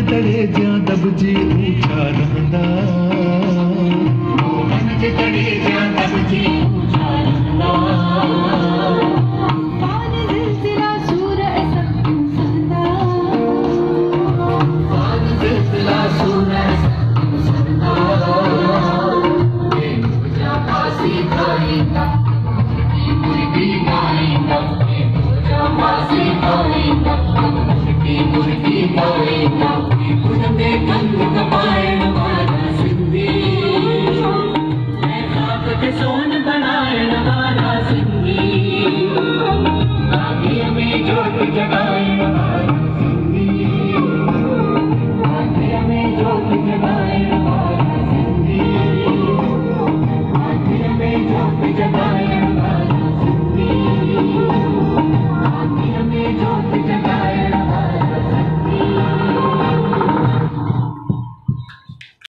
तड़े जा दब जी ऊंचा रहंदा मोहन जे तड़े जा दब जी ऊंचा रहंदा पान दिलसिला सूर ऐसा संदा पान दिलसिला सूर ऐसा संदा ये मुझा पासी थाईंदा मुर्गी माईंदा ये मुझा पासी थाईंदा मुर्गी माईंदा उनमें कंग कपायण वाला सिंधी मैं खाक के सोन बनायण वाला सिंधी आगे में जोत जगायण वाला सिंधी आगे में जोत जगायण